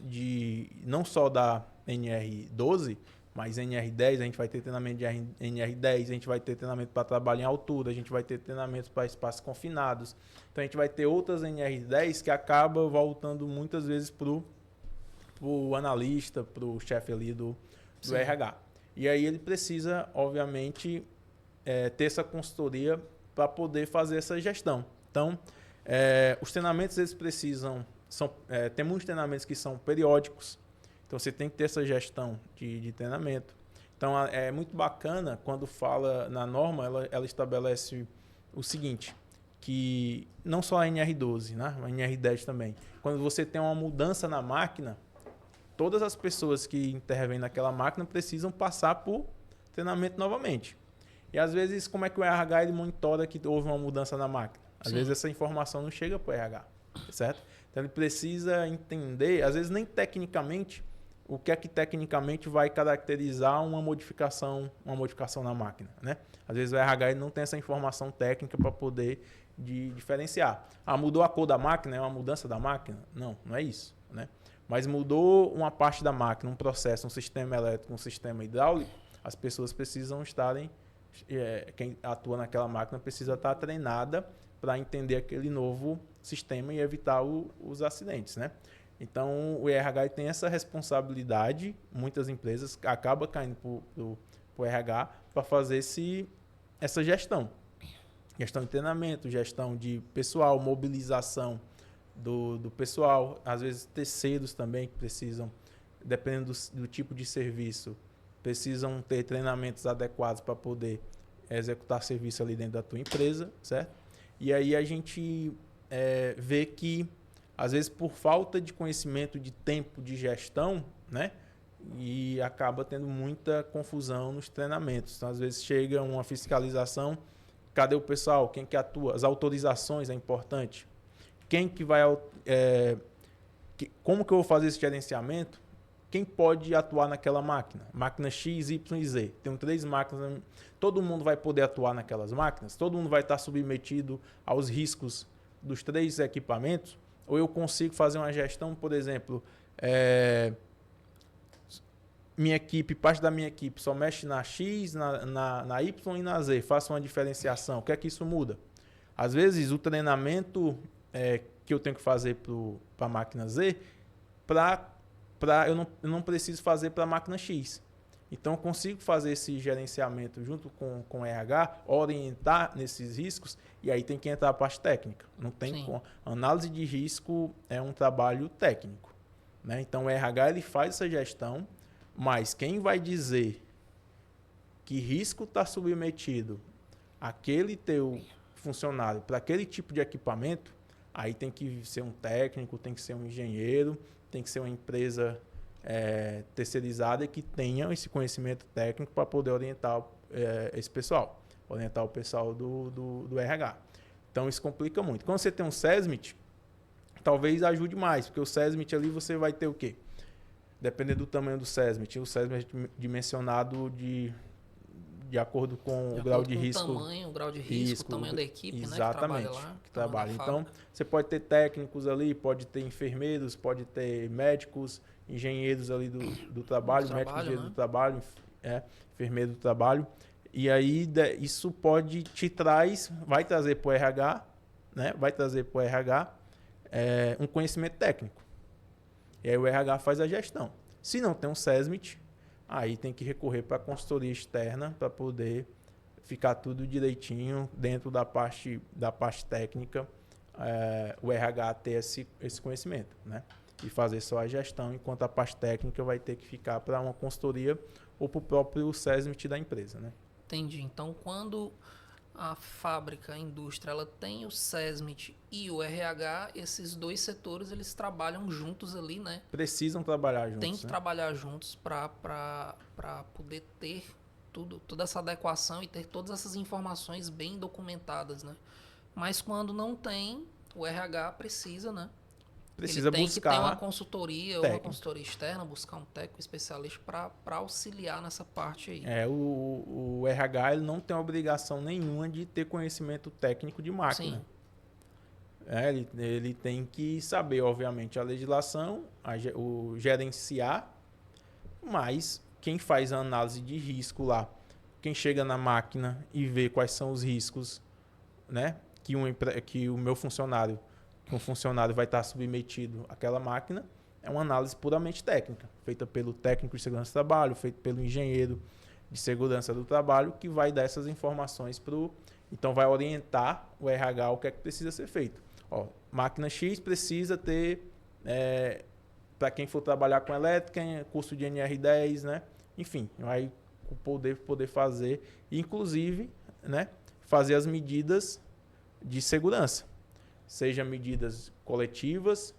não só da NR12, mas NR10, a gente vai ter treinamento de NR10, a gente vai ter treinamento para trabalho em altura, a gente vai ter treinamento para espaços confinados. Então a gente vai ter outras NR10 que acabam voltando muitas vezes para o analista, para o chefe ali do RH. E aí ele precisa, obviamente, ter essa consultoria para poder fazer essa gestão. Então, os treinamentos eles precisam, tem muitos treinamentos que são periódicos, então você tem que ter essa gestão de treinamento. Então é muito bacana quando fala na norma, ela estabelece o seguinte, que não só a NR12, né, a NR10 também, quando você tem uma mudança na máquina, todas as pessoas que intervêm naquela máquina precisam passar por treinamento novamente. E às vezes, como é que o RH ele monitora que houve uma mudança na máquina? Às vezes essa informação não chega para o RH, certo? Então ele precisa entender, às vezes nem tecnicamente, o que é que tecnicamente vai caracterizar uma modificação na máquina, né? Às vezes o RH ele não tem essa informação técnica para poder diferenciar. Mudou a cor da máquina, é uma mudança da máquina? Não, não é isso, né? Mas mudou uma parte da máquina, um processo, um sistema elétrico, um sistema hidráulico, as pessoas precisam estarem, quem atua naquela máquina precisa estar treinada para entender aquele novo sistema e evitar os acidentes, né? Então, o RH tem essa responsabilidade, muitas empresas acabam caindo para o RH para fazer essa gestão. Gestão de treinamento, gestão de pessoal, mobilização do pessoal, às vezes terceiros também que precisam, dependendo do tipo de serviço, precisam ter treinamentos adequados para poder executar serviço ali dentro da tua empresa, certo? E aí a gente vê que, às vezes, por falta de conhecimento de tempo de gestão, né? E acaba tendo muita confusão nos treinamentos. Então, às vezes, chega uma fiscalização, cadê o pessoal? Quem que atua? As autorizações é importante. Quem que vai... como que eu vou fazer esse gerenciamento? Quem pode atuar naquela máquina? Máquina X, Y e Z. Tem 3 máquinas. Todo mundo vai poder atuar naquelas máquinas? Todo mundo vai estar submetido aos riscos dos 3 equipamentos? Ou eu consigo fazer uma gestão, por exemplo, minha equipe, parte da minha equipe só mexe na X, na Y e na Z. Faço uma diferenciação. O que é que isso muda? Às vezes, o treinamento que eu tenho que fazer para a máquina Z, eu não preciso fazer para a máquina X. Então, eu consigo fazer esse gerenciamento junto com o RH, orientar nesses riscos, e aí tem que entrar a parte técnica. Não tem como. Análise de risco é um trabalho técnico, né? Então, o RH ele faz essa gestão, mas quem vai dizer que risco está submetido aquele teu funcionário para aquele tipo de equipamento, aí tem que ser um técnico, tem que ser um engenheiro, tem que ser uma empresa terceirizada que tenha esse conhecimento técnico para poder orientar esse pessoal, orientar o pessoal do RH. Então, isso complica muito. Quando você tem um SESMIT, talvez ajude mais, porque o SESMIT ali você vai ter o quê? Dependendo do tamanho do SESMIT, o SESMIT é dimensionado de acordo com o grau de risco. O grau de risco, o tamanho da equipe, exatamente, né, que trabalha. Então, você pode ter técnicos ali, pode ter enfermeiros, pode ter médicos, engenheiros ali do trabalho, médicos do trabalho, enfermeiro do trabalho. E aí, isso vai trazer para o RH, né? Vai trazer para o RH um conhecimento técnico. E aí o RH faz a gestão. Se não tem um SESMIT, aí tem que recorrer para a consultoria externa para poder ficar tudo direitinho dentro da parte técnica, o RH ter esse conhecimento, né? E fazer só a gestão, enquanto a parte técnica vai ter que ficar para uma consultoria ou para o próprio SESMIT da empresa, né? Entendi. Então, quando a fábrica, a indústria, ela tem o SESMIT e o RH, esses dois setores, eles trabalham juntos ali, né? Precisam trabalhar juntos. Tem que trabalhar juntos para poder ter toda essa adequação e ter todas essas informações bem documentadas, né? Mas quando não tem, o RH precisa, né? Precisa Ele tem que ter uma buscar consultoria ou uma técnico. consultoria externa, buscar um técnico especialista para auxiliar nessa parte aí. O RH ele não tem obrigação nenhuma de ter conhecimento técnico de máquina. Sim, Ele tem que saber, obviamente, a legislação, o gerenciar, mas quem faz a análise de risco lá, quem chega na máquina e vê quais são os riscos, né, que o meu funcionário, que um funcionário vai estar submetido àquela máquina, é uma análise puramente técnica, feita pelo técnico de segurança do trabalho, feita pelo engenheiro de segurança do trabalho, que vai dar essas informações então vai orientar o RH o que é que precisa ser feito. Ó, máquina X precisa ter, para quem for trabalhar com elétrica, curso de NR10, né? Enfim, vai poder fazer, inclusive, né, fazer as medidas de segurança, seja medidas coletivas,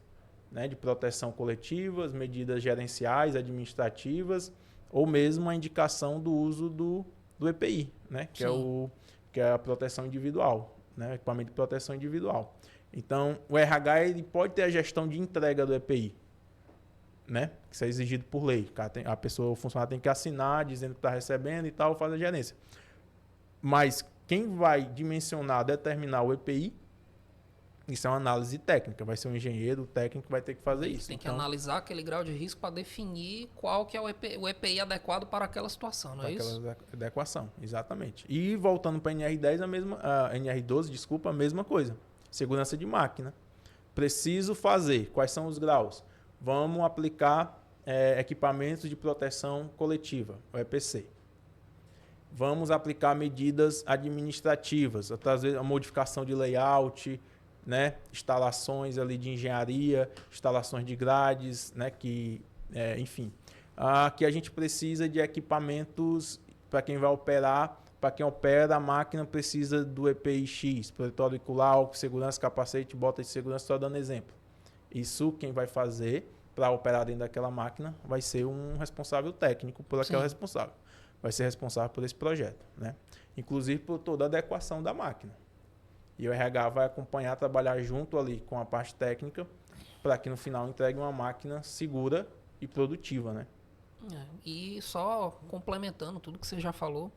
né, de proteção coletivas, medidas gerenciais, administrativas, ou mesmo a indicação do uso do EPI, né, que é a proteção individual, né, equipamento de proteção individual. Então, o RH ele pode ter a gestão de entrega do EPI, né? Isso é exigido por lei. O funcionário tem que assinar dizendo que está recebendo e tal, faz a gerência. Mas quem vai dimensionar, determinar o EPI, isso é uma análise técnica. Vai ser um engenheiro técnico que vai ter que fazer isso. Tem que analisar aquele grau de risco para definir qual que é o EPI adequado para aquela situação, não é isso? Aquela adequação, exatamente. E voltando para a NR10, NR12, desculpa, a mesma coisa. Segurança de máquina. Preciso fazer. Quais são os graus? Vamos aplicar equipamentos de proteção coletiva, o EPC. Vamos aplicar medidas administrativas, trazer a modificação de layout, né? Instalações ali de engenharia, instalações de grades, né? Enfim. Aqui a gente precisa de equipamentos para quem vai operar. Para quem opera, a máquina precisa do EPI X, protetor auricular, segurança, capacete, bota de segurança, só dando exemplo. Isso quem vai fazer para operar dentro daquela máquina vai ser um responsável técnico por aquela responsável. Vai ser responsável por esse projeto, né? Inclusive por toda a adequação da máquina. E o RH vai acompanhar, trabalhar junto ali com a parte técnica para que no final entregue uma máquina segura e produtiva, né? E só complementando tudo que você já falou,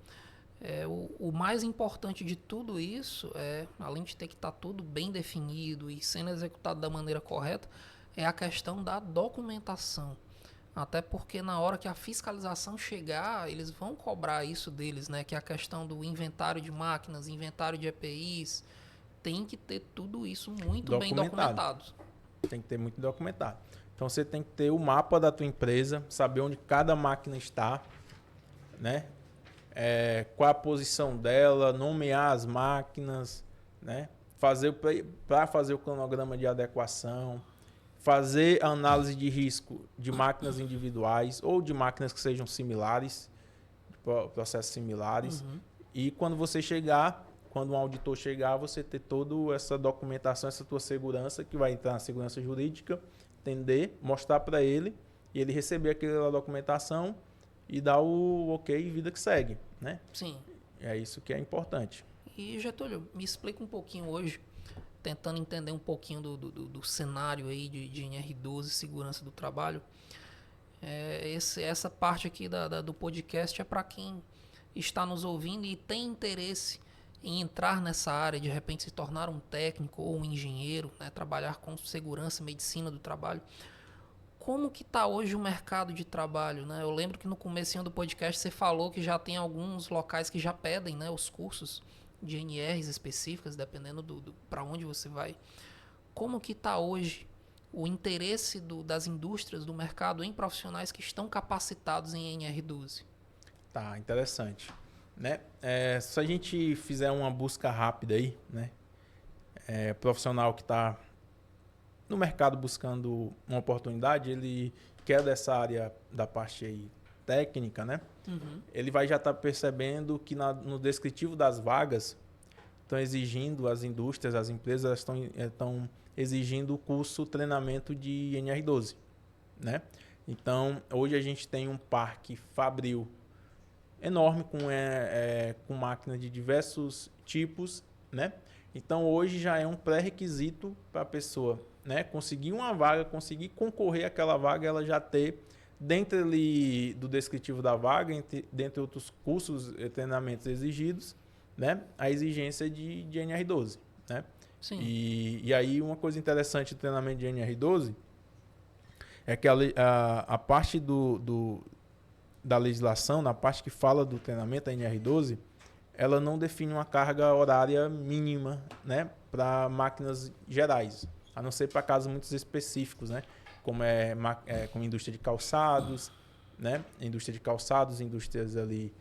o mais importante de tudo isso além de ter que estar tudo bem definido e sendo executado da maneira correta, é a questão da documentação. Até porque na hora que a fiscalização chegar, eles vão cobrar isso deles, né? Que é a questão do inventário de máquinas, inventário de EPIs. Tem que ter tudo isso muito bem documentado. Tem que ter muito documentado. Então você tem que ter o mapa da tua empresa, saber onde cada máquina está, né? Qual a posição dela, nomear as máquinas, né? Para fazer o cronograma de adequação, fazer a análise de risco de máquinas individuais ou de máquinas que sejam similares, processos similares. Uhum. E quando um auditor chegar, você ter toda essa documentação, essa tua segurança, que vai entrar na segurança jurídica, entender, mostrar para ele, e ele receber aquela documentação e dar o ok e vida que segue, né? Sim. É isso que é importante. E, Getúlio, me explica um pouquinho hoje, tentando entender um pouquinho do cenário aí de NR12, segurança do trabalho. Essa parte aqui do podcast é para quem está nos ouvindo e tem interesse em entrar nessa área, de repente se tornar um técnico ou um engenheiro, né, trabalhar com segurança e medicina do trabalho. Como que está hoje o mercado de trabalho, né? Eu lembro que no comecinho do podcast você falou que já tem alguns locais que já pedem, né, os cursos de NRs específicas, dependendo para onde você vai. Como que está hoje o interesse das indústrias, do mercado em profissionais que estão capacitados em NR12? Tá, interessante. Né? Se a gente fizer uma busca rápida aí, né? Profissional que está no mercado buscando uma oportunidade, ele quer dessa área da parte aí técnica, né? Uhum. Ele vai já estar percebendo que no descritivo das vagas estão exigindo, as indústrias, as empresas estão exigindo o curso treinamento de NR12, né? Então, hoje a gente tem um parque fabril enorme com máquinas de diversos tipos, né? Então, hoje já é um pré-requisito para a pessoa, né, conseguir uma vaga, conseguir concorrer àquela vaga, ela já ter, dentro ali do descritivo da vaga, dentre outros cursos e treinamentos exigidos, né, a exigência de NR12, né? Sim. E aí, uma coisa interessante do treinamento de NR12 é que a parte da legislação, na parte que fala do treinamento, a NR12, ela não define uma carga horária mínima, né, para máquinas gerais, a não ser para casos muito específicos, né, como indústria de calçados, né, indústrias ali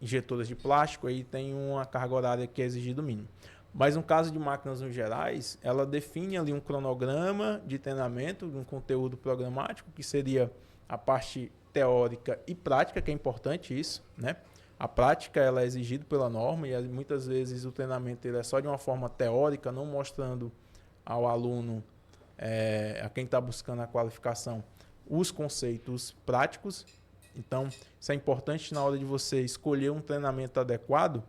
injetoras de plástico, aí tem uma carga horária que é exigida mínimo. Mas no caso de máquinas no gerais, ela define ali um cronograma de treinamento, um conteúdo programático, que seria a parte teórica e prática, que é importante isso, né? A prática ela é exigida pela norma e muitas vezes o treinamento ele é só de uma forma teórica, não mostrando ao aluno, a quem está buscando a qualificação, os conceitos práticos. Então, isso é importante na hora de você escolher um treinamento adequado,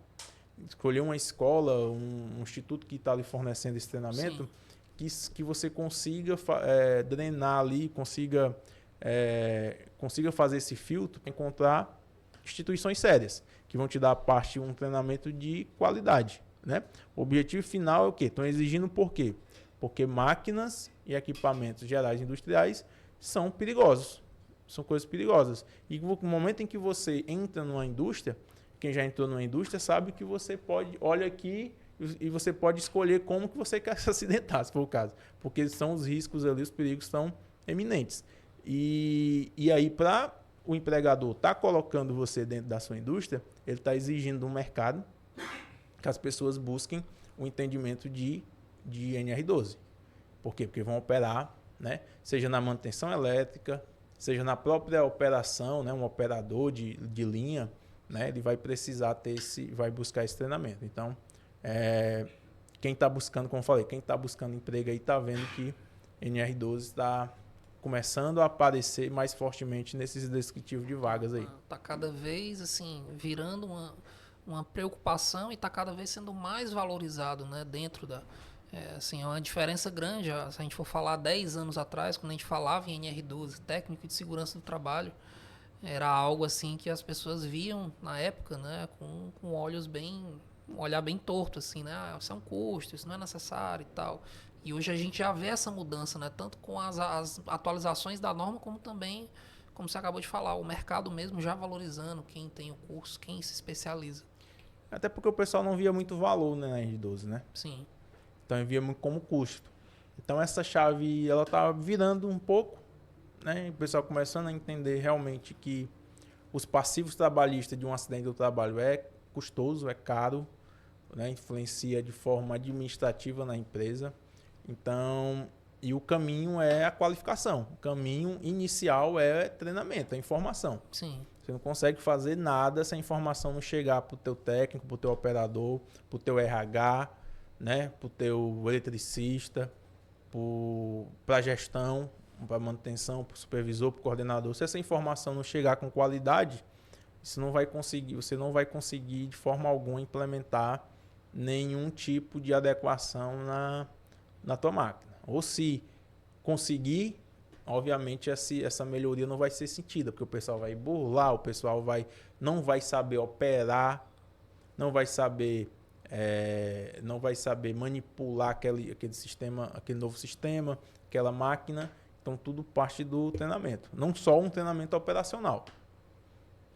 escolher uma escola, um instituto que está lhe fornecendo esse treinamento, que você consiga drenar ali, consiga fazer esse filtro para encontrar instituições sérias, que vão te dar um treinamento de qualidade, né? O objetivo final é o quê? Estão exigindo por quê? Porque máquinas e equipamentos gerais industriais são perigosos, são coisas perigosas. E no momento em que você entra numa indústria, quem já entrou numa indústria sabe que você olha aqui e você pode escolher como que você quer se acidentar, se for o caso, porque são os riscos ali, os perigos são eminentes. E aí, para o empregador está colocando você dentro da sua indústria, ele está exigindo do mercado que as pessoas busquem o entendimento de NR12. Por quê? Porque vão operar, né? Seja na manutenção elétrica, seja na própria operação, né? Um operador de linha, né? Ele vai precisar vai buscar esse treinamento. Então, quem está buscando, como eu falei, quem está buscando emprego aí está vendo que NR12 está começando a aparecer mais fortemente nesses descritivos de vagas aí. Está cada vez assim virando uma preocupação e está cada vez sendo mais valorizado, né, dentro da assim, é uma diferença grande. Se a gente for falar 10 anos atrás, quando a gente falava em NR12, técnico de segurança do trabalho, era algo assim que as pessoas viam na época, né, com um olhar bem torto, assim, né, isso é um custo, isso não é necessário e tal. E hoje a gente já vê essa mudança, né, tanto com as atualizações da norma, como também, como você acabou de falar, o mercado mesmo já valorizando quem tem o curso, quem se especializa. Até porque o pessoal não via muito valor, né, na NR12, né? Sim. Então, via muito como custo. Então, essa chave, ela tá virando um pouco, né? O pessoal começando a entender realmente que os passivos trabalhistas de um acidente do trabalho é custoso, é caro, né? Influencia de forma administrativa na empresa. Então, e o caminho é a qualificação. O caminho inicial é treinamento, é informação. Sim. Você não consegue fazer nada se a informação não chegar para o teu técnico, para o teu operador, para o teu RH, né? Para o teu eletricista, para a gestão, para a manutenção, para o supervisor, para o coordenador. Se essa informação não chegar com qualidade, você não vai conseguir de forma alguma implementar nenhum tipo de adequação na tua máquina. Ou se conseguir, obviamente essa melhoria não vai ser sentida, porque o pessoal vai burlar, o pessoal não vai saber operar, não vai saber manipular aquele sistema, aquele novo sistema, aquela máquina. Então, tudo parte do treinamento. Não só um treinamento operacional,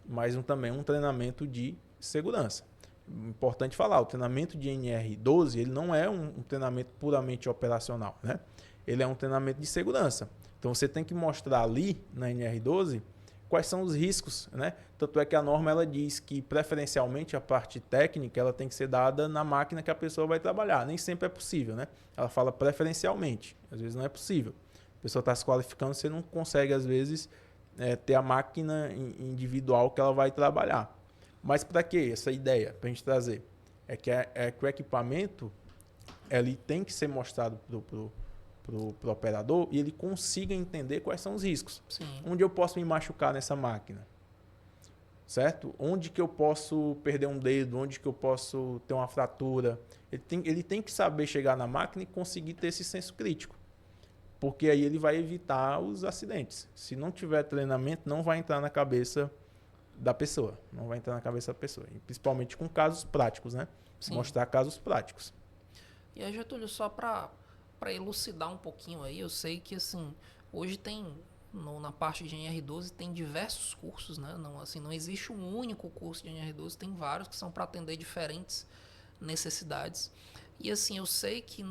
mas também um treinamento de segurança. Importante falar, o treinamento de NR12 ele não é um treinamento puramente operacional, né? Ele é um treinamento de segurança. Então, você tem que mostrar ali na NR12 quais são os riscos, né? Tanto é que a norma ela diz que, preferencialmente, a parte técnica ela tem que ser dada na máquina que a pessoa vai trabalhar. Nem sempre é possível, né? Ela fala preferencialmente. Às vezes não é possível. A pessoa está se qualificando, você não consegue, às vezes, ter a máquina individual que ela vai trabalhar. Mas para que essa ideia? Para a gente trazer. Que o equipamento ele tem que ser mostrado para o operador e ele consiga entender quais são os riscos. Sim. Onde eu posso me machucar nessa máquina? certo? Onde que eu posso perder um dedo, onde que eu posso ter uma fratura. Ele tem que saber chegar na máquina e conseguir ter esse senso crítico, porque aí ele vai evitar os acidentes. Se não tiver treinamento, não vai entrar na cabeça da pessoa, não vai entrar na cabeça da pessoa, e principalmente com casos práticos, né? Sim. Mostrar casos práticos. E aí, Getúlio, só para elucidar um pouquinho aí, eu sei que assim, hoje tem na parte de NR12 tem diversos cursos, né? Não, assim, não existe um único curso de NR12, tem vários que são para atender diferentes necessidades. E assim, eu sei que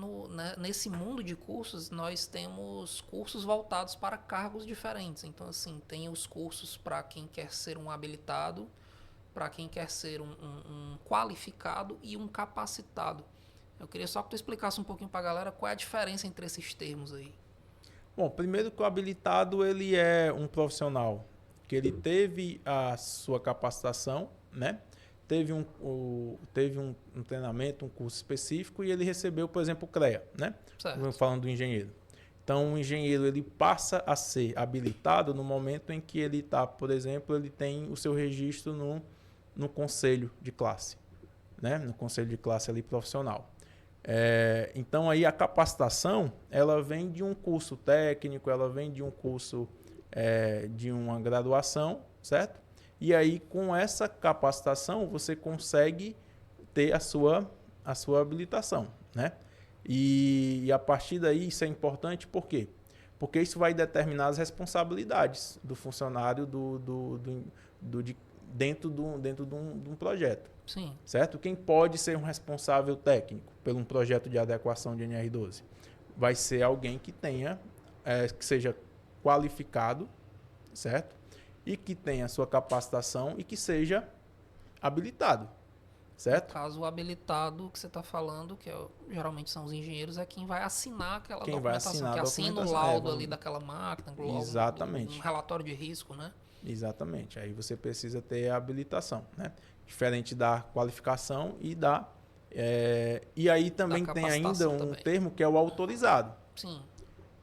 nesse mundo de cursos, nós temos cursos voltados para cargos diferentes. Então, assim, tem os cursos para quem quer ser um habilitado, para quem quer ser um qualificado e um capacitado. Eu queria só que tu explicasse um pouquinho para a galera qual é a diferença entre esses termos aí. Bom, primeiro que o habilitado ele é um profissional que ele teve a sua capacitação, né? Teve um treinamento, um curso específico e ele recebeu, por exemplo, o CREA, né? Certo. Falando do engenheiro. Então, o engenheiro ele passa a ser habilitado no momento em que ele está, por exemplo, ele tem o seu registro no conselho de classe, né? No conselho de classe ali profissional. Então, aí a capacitação, ela vem de um curso técnico, ela vem de um curso de uma graduação, certo? E aí, com essa capacitação, você consegue ter a sua habilitação, né? E a partir daí, isso é importante, por quê? Porque isso vai determinar as responsabilidades do funcionário dentro de um projeto. Sim. Certo? Quem pode ser um responsável técnico por um projeto de adequação de NR12? Vai ser alguém que que seja qualificado, certo? E que tenha sua capacitação e que seja habilitado, certo? No caso, o habilitado que você está falando, que geralmente são os engenheiros, é quem vai assinar aquela Quem vai documentação, assinar que a assina o documentação. laudo ali daquela máquina, Exatamente. um relatório de risco, né? Exatamente. Aí você precisa ter a habilitação, né? Diferente da qualificação e aí também tem ainda um termo que é o autorizado. Sim.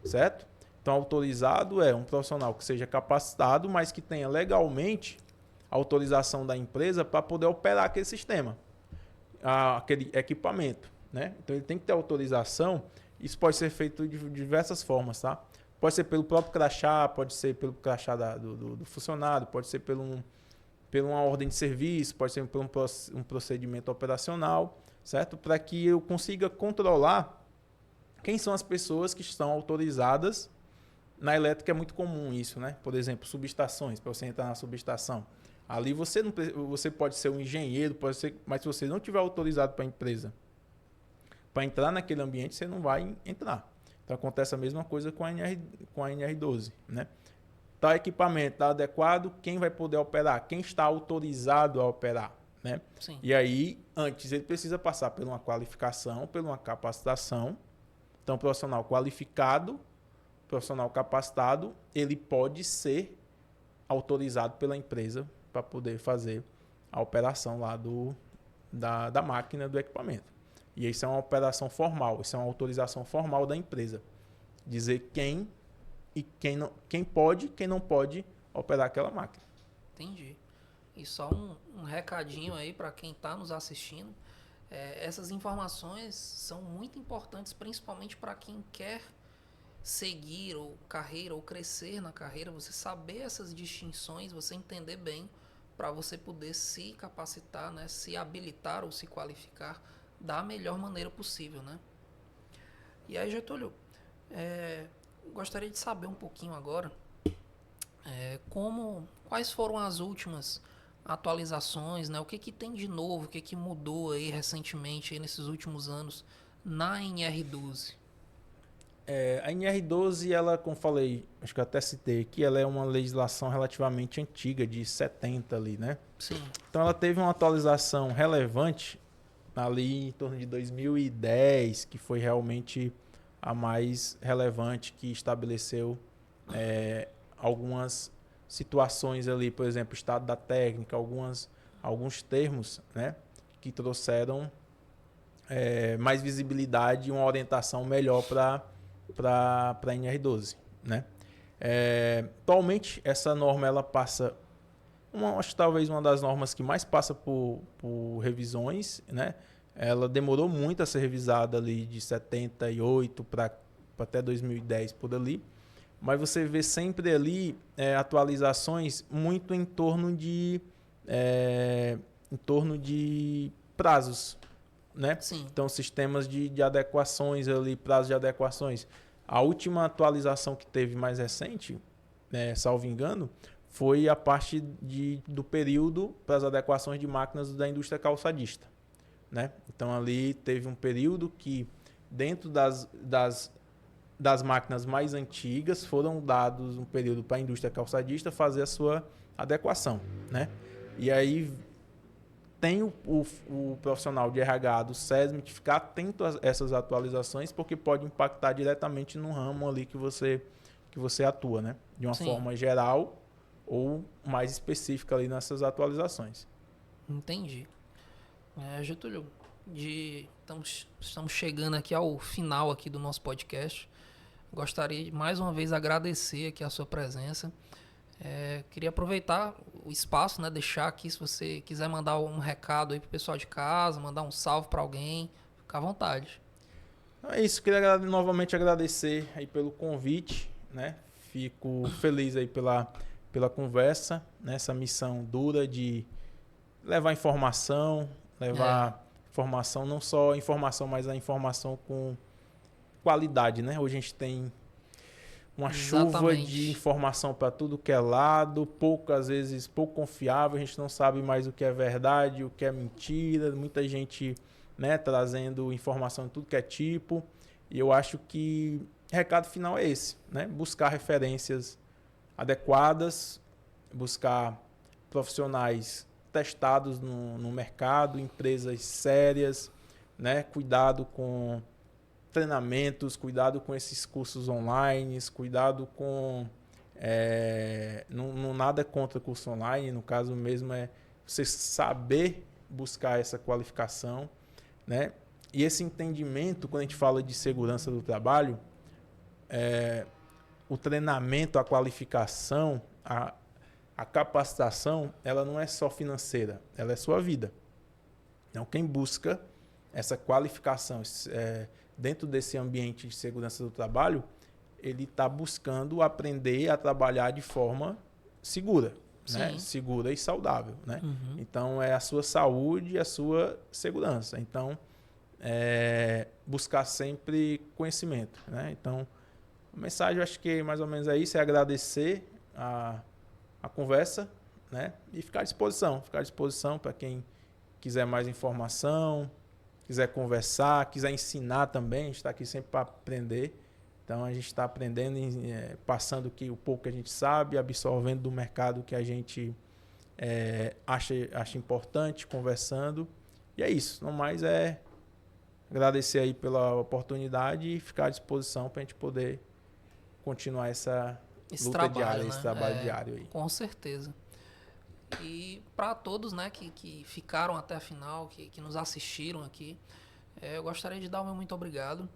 Certo? Então, autorizado é um profissional que seja capacitado, mas que tenha legalmente a autorização da empresa para poder operar aquele sistema, aquele equipamento, né? Então, ele tem que ter autorização. Isso pode ser feito de diversas formas, tá? Pode ser pelo próprio crachá, pode ser pelo crachá do funcionário, pode ser por uma ordem de serviço, pode ser por um procedimento operacional, certo? Para que eu consiga controlar quem são as pessoas que estão autorizadas. Na elétrica é muito comum isso, né? Por exemplo, subestações, para você entrar na subestação. Ali você pode ser um engenheiro, mas se você não tiver autorizado para a empresa para entrar naquele ambiente, você não vai entrar. Então acontece a mesma coisa com a NR12, né? Tá equipamento, tá adequado, quem vai poder operar? Quem está autorizado a operar, né? Sim. E aí, antes ele precisa passar por uma qualificação, por uma capacitação. Então, profissional qualificado, profissional capacitado, ele pode ser autorizado pela empresa para poder fazer a operação lá da máquina, do equipamento. E isso é uma operação formal, isso é uma autorização formal da empresa. Dizer quem pode, quem não pode operar aquela máquina. Entendi. E só um recadinho aí para quem está nos assistindo. Essas informações são muito importantes, principalmente para quem quer seguir ou carreira ou crescer na carreira, você saber essas distinções, você entender bem para você poder se capacitar, né, se habilitar ou se qualificar da melhor maneira possível, né? E aí, Getúlio, gostaria de saber um pouquinho agora quais foram as últimas atualizações, né? O que tem de novo, o que mudou aí recentemente aí nesses últimos anos na NR12? A NR12, ela, como falei, acho que eu até citei aqui, ela é uma legislação relativamente antiga, de 70 ali, né? Sim. Então ela teve uma atualização relevante ali em torno de 2010, que foi realmente a mais relevante, que estabeleceu algumas situações ali, por exemplo, estado da técnica, alguns termos, né, que trouxeram mais visibilidade e uma orientação melhor para a NR12, né? Atualmente essa norma ela passa acho que talvez uma das normas que mais passa por revisões, né? Ela demorou muito a ser revisada ali de 78 para até 2010 por ali. Mas você vê sempre ali atualizações muito em torno de prazos, né? Sim. Então, sistemas de adequações ali, prazos de adequações. A última atualização que teve mais recente, salvo engano, foi a parte do período para as adequações de máquinas da indústria calçadista, né? Então, ali teve um período que, dentro das máquinas mais antigas, foram dados um período para a indústria calçadista fazer a sua adequação, né? E aí tem o profissional de RH do SESMIT ficar atento a essas atualizações, porque pode impactar diretamente no ramo ali que você atua, né? De uma forma geral ou mais específica ali nessas atualizações. Entendi. Getúlio, estamos chegando aqui ao final aqui do nosso podcast. Gostaria de mais uma vez agradecer aqui a sua presença. Queria aproveitar o espaço, né, deixar aqui, se você quiser mandar um recado aí pro pessoal de casa, mandar um salve para alguém, fica à vontade. É isso, queria novamente agradecer aí pelo convite, né? Fico feliz aí pela conversa, nessa missão dura de levar informação, não só informação, mas a informação com qualidade, né? Hoje a gente tem uma chuva de informação para tudo que é lado, às vezes pouco confiável, a gente não sabe mais o que é verdade, o que é mentira, muita gente, né, trazendo informação de tudo que é tipo, e eu acho que o recado final é esse, né? Buscar referências adequadas, buscar profissionais testados no mercado, empresas sérias, né? Cuidado com treinamentos, cuidado com esses cursos online, cuidado com... não nada contra curso online, no caso mesmo é você saber buscar essa qualificação, né? E esse entendimento, quando a gente fala de segurança do trabalho, o treinamento, a qualificação, a capacitação, ela não é só financeira, ela é sua vida. Então, quem busca essa qualificação dentro desse ambiente de segurança do trabalho, ele está buscando aprender a trabalhar de forma segura, né? Segura e saudável, né? Uhum. Então, é a sua saúde e a sua segurança. Então, buscar sempre conhecimento, né? Então, a mensagem, eu acho que mais ou menos é isso, é agradecer a conversa, né? E ficar à disposição para quem quiser mais informação, quiser conversar, quiser ensinar também, a gente está aqui sempre para aprender. Então, a gente está aprendendo, passando o pouco que a gente sabe, absorvendo do mercado que a gente acha importante, conversando. E é isso. Não mais agradecer aí pela oportunidade e ficar à disposição para a gente poder continuar essa luta diária, né? Esse trabalho diário aí. Com certeza. E para todos, né, que ficaram até a final, que nos assistiram aqui, eu gostaria de dar o meu muito obrigado.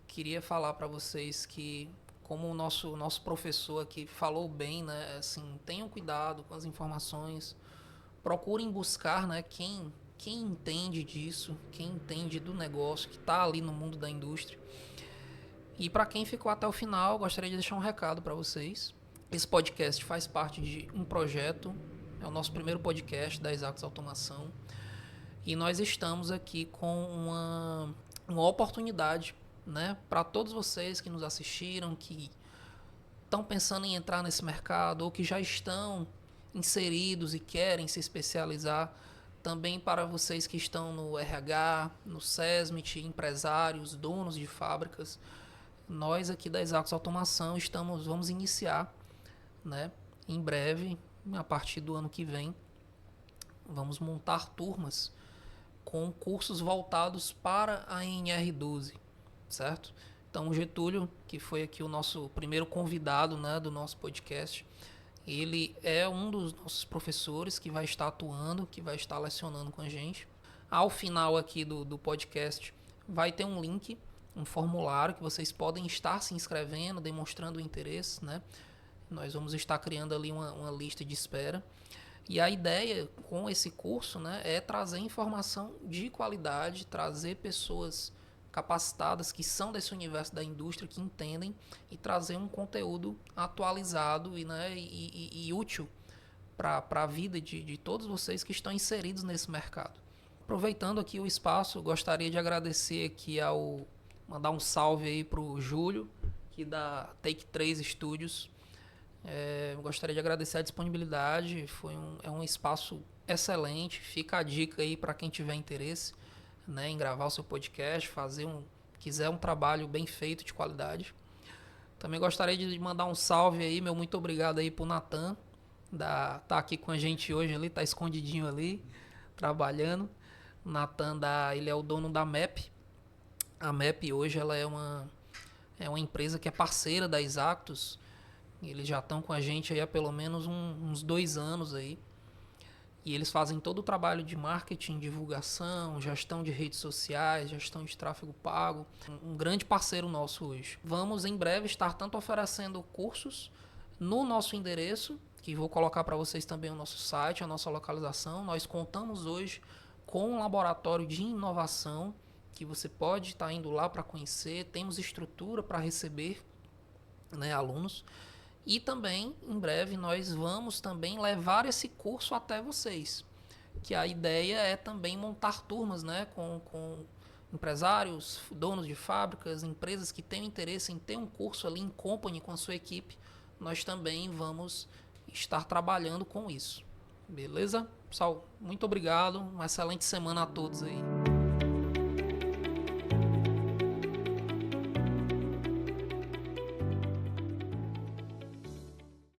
Queria falar para vocês que, como o nosso professor aqui falou bem, né, assim, tenham cuidado com as informações, procurem buscar, né, quem entende disso, quem entende do negócio, que está ali no mundo da indústria. E para quem ficou até o final, gostaria de deixar um recado para vocês. Esse podcast faz parte de um projeto, é o nosso primeiro podcast da Exatos Automação. E nós estamos aqui com uma oportunidade, né, para todos vocês que nos assistiram, que estão pensando em entrar nesse mercado ou que já estão inseridos e querem se especializar. Também para vocês que estão no RH, no SESMIT, empresários, donos de fábricas. Nós aqui da Exatos Automação vamos iniciar, né, em breve, a partir do ano que vem, vamos montar turmas com cursos voltados para a NR12, certo? Então o Getúlio, que foi aqui o nosso primeiro convidado, né, do nosso podcast, ele é um dos nossos professores que vai estar atuando, que vai estar lecionando com a gente. Ao final aqui do podcast vai ter um link, um formulário que vocês podem estar se inscrevendo, demonstrando o interesse, né? Nós vamos estar criando ali uma lista de espera. E a ideia com esse curso, né, é trazer informação de qualidade, trazer pessoas capacitadas que são desse universo da indústria, que entendem, e trazer um conteúdo atualizado e útil para a vida de todos vocês que estão inseridos nesse mercado. Aproveitando aqui o espaço, gostaria de agradecer aqui mandar um salve aí para o Júlio, aqui da Take 3 Studios. Gostaria de agradecer a disponibilidade, é um espaço excelente. Fica a dica aí para quem tiver interesse, né, em gravar o seu podcast, quiser um trabalho bem feito, de qualidade. Também gostaria de mandar um salve aí, meu muito obrigado aí pro Natan, tá aqui com a gente hoje ali, tá escondidinho ali, trabalhando. O Natan, ele é o dono da MEP. A MEP hoje ela é uma empresa que é parceira da Exactus. Eles já estão com a gente aí há pelo menos uns 2 anos aí. E eles fazem todo o trabalho de marketing, divulgação, gestão de redes sociais, gestão de tráfego pago. Um grande parceiro nosso hoje. Vamos em breve estar tanto oferecendo cursos no nosso endereço, que vou colocar para vocês também o nosso site, a nossa localização. Nós contamos hoje com um laboratório de inovação que você pode estar indo lá para conhecer. Temos estrutura para receber, né, alunos. E também, em breve, nós vamos também levar esse curso até vocês. Que a ideia é também montar turmas, né, com empresários, donos de fábricas, empresas que tenham interesse em ter um curso ali em company com a sua equipe. Nós também vamos estar trabalhando com isso. Beleza? Pessoal, muito obrigado. Uma excelente semana a todos aí.